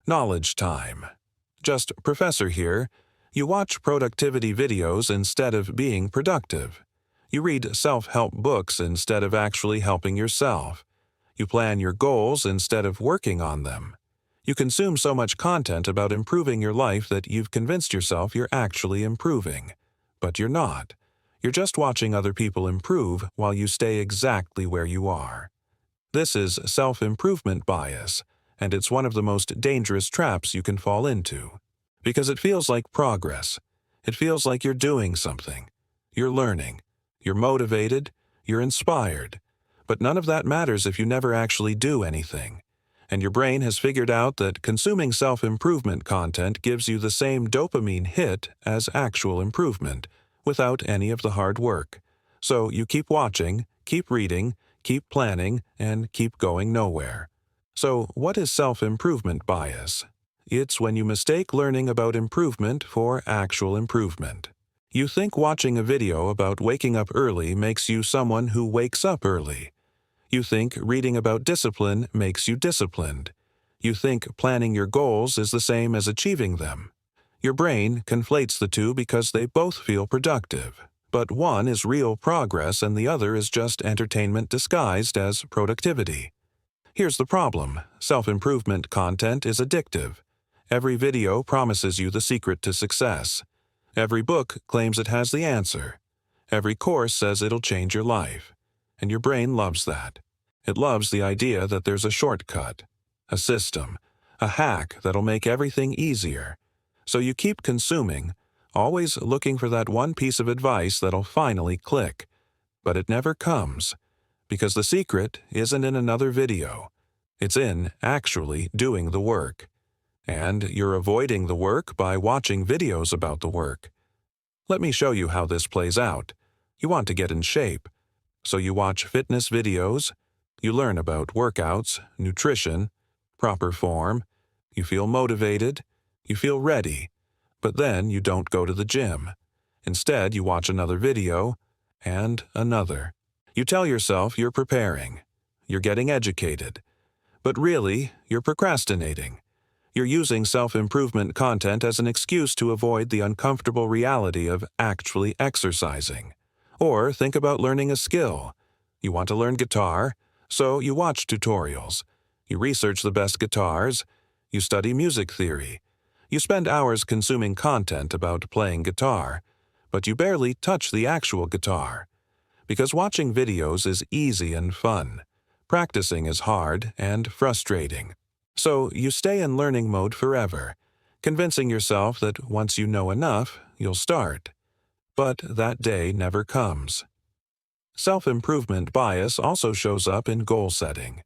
Knowledge time. JustProfessor here. You watch productivity videos instead of being productive. You read self-help books instead of actually helping yourself. You plan your goals instead of working on them. You consume so much content about improving your life that you've convinced yourself you're actually improving. But you're not. You're just watching other people improve while you stay exactly where you are. This is self-improvement bias, and it's one of the most dangerous traps you can fall into. Because it feels like progress. It feels like you're doing something. You're learning. You're motivated. You're inspired. But none of that matters if you never actually do anything. And your brain has figured out that consuming self-improvement content gives you the same dopamine hit as actual improvement, without any of the hard work. So you keep watching, keep reading, keep planning, and keep going nowhere. So what is self-improvement bias? It's when you mistake learning about improvement for actual improvement. You think watching a video about waking up early makes you someone who wakes up early. You think reading about discipline makes you disciplined. You think planning your goals is the same as achieving them. Your brain conflates the two because they both feel productive, but one is real progress and the other is just entertainment disguised as productivity. Here's the problem. Self-improvement content is addictive. Every video promises you the secret to success. Every book claims it has the answer. Every course says it'll change your life. And your brain loves that. It loves the idea that there's a shortcut, a system, a hack that'll make everything easier. So you keep consuming, always looking for that one piece of advice that'll finally click. But it never comes, because the secret isn't in another video. It's in actually doing the work. And you're avoiding the work by watching videos about the work. Let me show you how this plays out. You want to get in shape. So you watch fitness videos, you learn about workouts, nutrition, proper form, you feel motivated, you feel ready, but then you don't go to the gym. Instead, you watch another video, and another. You tell yourself you're preparing, you're getting educated, but really, you're procrastinating. You're using self-improvement content as an excuse to avoid the uncomfortable reality of actually exercising. Or think about learning a skill. You want to learn guitar, so you watch tutorials. You research the best guitars. You study music theory. You spend hours consuming content about playing guitar, but you barely touch the actual guitar. Because watching videos is easy and fun. Practicing is hard and frustrating. So you stay in learning mode forever, convincing yourself that once you know enough, you'll start. But that day never comes. Self-improvement bias also shows up in goal setting.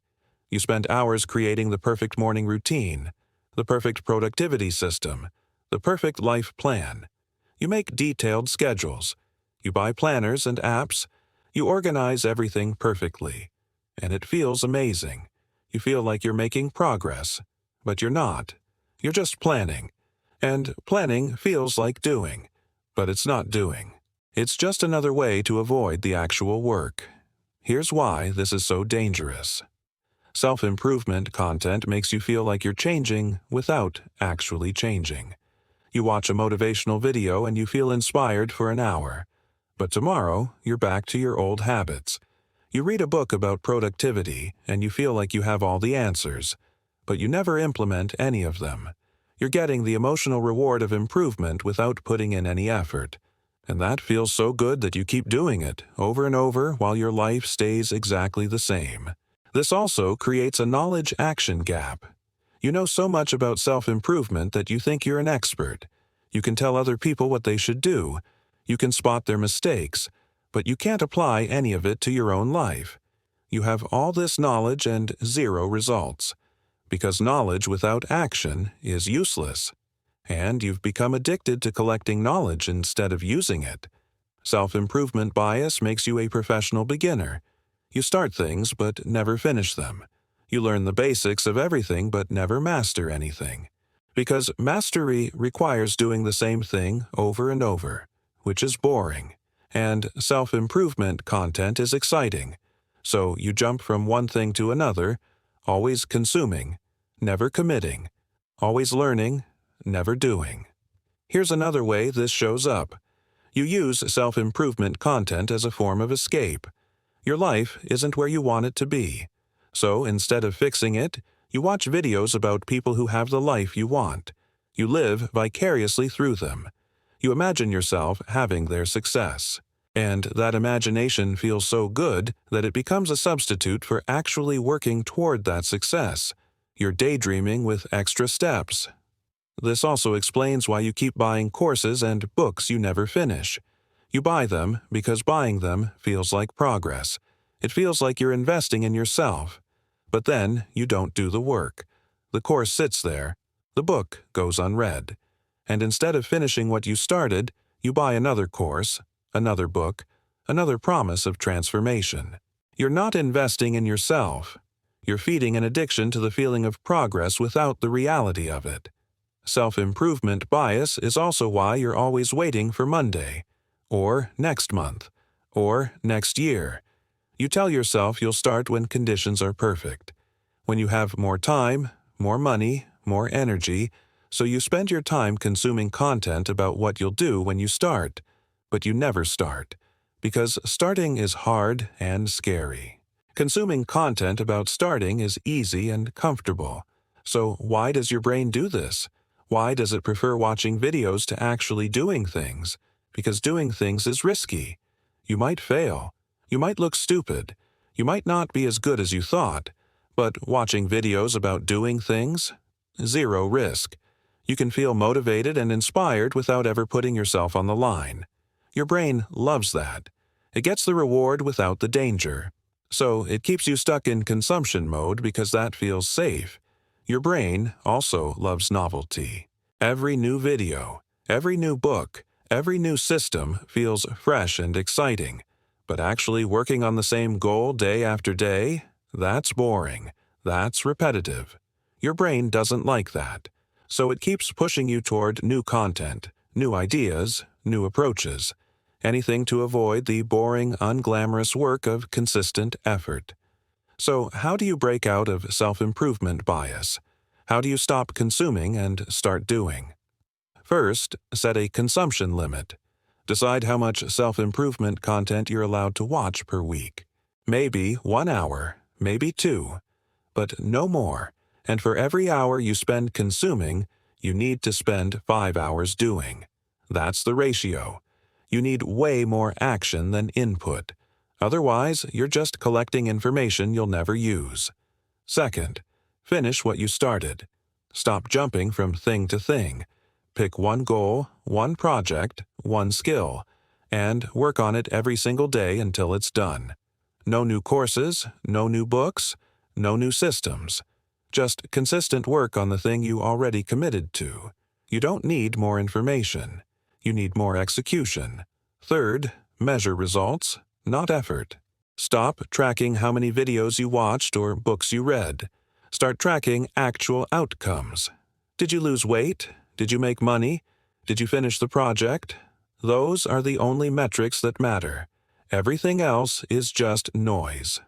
You spend hours creating the perfect morning routine, the perfect productivity system, the perfect life plan. You make detailed schedules. You buy planners and apps. You organize everything perfectly. And it feels amazing. You feel like you're making progress, but you're not. You're just planning. And planning feels like doing, but it's not doing. It's just another way to avoid the actual work. Here's why this is so dangerous. Self-improvement content makes you feel like you're changing without actually changing. You watch a motivational video and you feel inspired for an hour. But tomorrow, you're back to your old habits. You read a book about productivity and you feel like you have all the answers, but you never implement any of them. You're getting the emotional reward of improvement without putting in any effort. And that feels so good that you keep doing it over and over while your life stays exactly the same. This also creates a knowledge-action gap. You know so much about self-improvement that you think you're an expert. You can tell other people what they should do. You can spot their mistakes. But you can't apply any of it to your own life. You have all this knowledge and zero results, because knowledge without action is useless. And you've become addicted to collecting knowledge instead of using it. Self-improvement bias makes you a professional beginner. You start things but never finish them. You learn the basics of everything but never master anything. Because mastery requires doing the same thing over and over, which is boring. And self-improvement content is exciting. So you jump from one thing to another, always consuming, never committing, always learning, never doing. Here's another way this shows up. You use self-improvement content as a form of escape. Your life isn't where you want it to be. So instead of fixing it, you watch videos about people who have the life you want. You live vicariously through them. You imagine yourself having their success. And that imagination feels so good that it becomes a substitute for actually working toward that success. You're daydreaming with extra steps. This also explains why you keep buying courses and books you never finish. You buy them because buying them feels like progress. It feels like you're investing in yourself. But then you don't do the work. The course sits there. The book goes unread. And instead of finishing what you started, you buy another course, another book, another promise of transformation. You're not investing in yourself. You're feeding an addiction to the feeling of progress without the reality of it. Self-improvement bias is also why you're always waiting for Monday, or next month, or next year. You tell yourself you'll start when conditions are perfect, when you have more time, more money, more energy, so you spend your time consuming content about what you'll do when you start. But you never start, because starting is hard and scary. Consuming content about starting is easy and comfortable. So why does your brain do this? Why does it prefer watching videos to actually doing things? Because doing things is risky. You might fail. You might look stupid. You might not be as good as you thought. But watching videos about doing things? Zero risk. You can feel motivated and inspired without ever putting yourself on the line. Your brain loves that. It gets the reward without the danger. So it keeps you stuck in consumption mode because that feels safe. Your brain also loves novelty. Every new video, every new book, every new system feels fresh and exciting. But actually working on the same goal day after day, that's boring. That's repetitive. Your brain doesn't like that. So it keeps pushing you toward new content, new ideas, new approaches. Anything to avoid the boring, unglamorous work of consistent effort. So how do you break out of self-improvement bias? How do you stop consuming and start doing? First, set a consumption limit. Decide how much self-improvement content you're allowed to watch per week. Maybe 1 hour, maybe 2, but no more. And for every hour you spend consuming, you need to spend 5 hours doing. That's the ratio. You need way more action than input. Otherwise, you're just collecting information you'll never use. Second, finish what you started. Stop jumping from thing to thing. Pick one goal, one project, one skill, and work on it every single day until it's done. No new courses, no new books, no new systems. Just consistent work on the thing you already committed to. You don't need more information. You need more execution. Third, measure results, not effort. Stop tracking how many videos you watched or books you read. Start tracking actual outcomes. Did you lose weight? Did you make money? Did you finish the project? Those are the only metrics that matter. Everything else is just noise.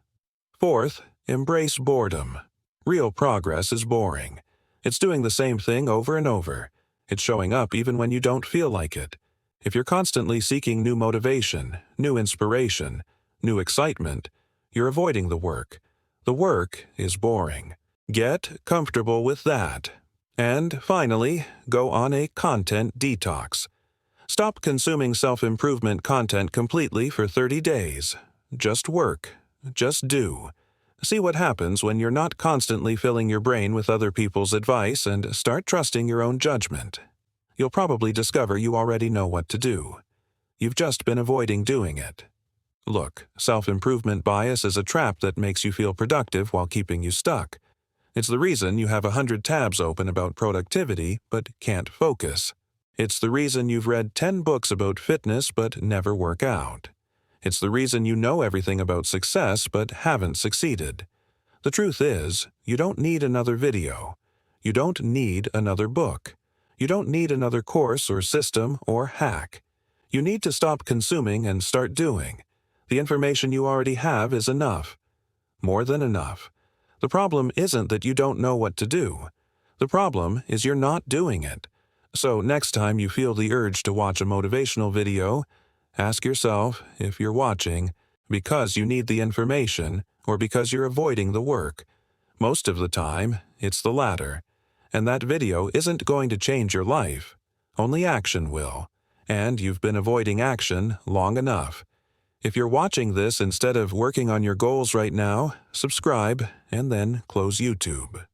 Fourth, embrace boredom. Real progress is boring. It's doing the same thing over and over. It's showing up even when you don't feel like it. If you're constantly seeking new motivation, new inspiration, new excitement, you're avoiding the work. The work is boring. Get comfortable with that. And finally, go on a content detox. Stop consuming self-improvement content completely for 30 days. Just work. Just do. See what happens when you're not constantly filling your brain with other people's advice and start trusting your own judgment. You'll probably discover you already know what to do. You've just been avoiding doing it. Look, self-improvement bias is a trap that makes you feel productive while keeping you stuck. It's the reason you have 100 tabs open about productivity but can't focus. It's the reason you've read 10 books about fitness but never work out. It's the reason you know everything about success but haven't succeeded. The truth is, you don't need another video. You don't need another book. You don't need another course or system or hack. You need to stop consuming and start doing. The information you already have is enough. More than enough. The problem isn't that you don't know what to do. The problem is you're not doing it. So next time you feel the urge to watch a motivational video, ask yourself if you're watching because you need the information or because you're avoiding the work. Most of the time, it's the latter. And that video isn't going to change your life. Only action will. And you've been avoiding action long enough. If you're watching this instead of working on your goals right now, subscribe and then close YouTube.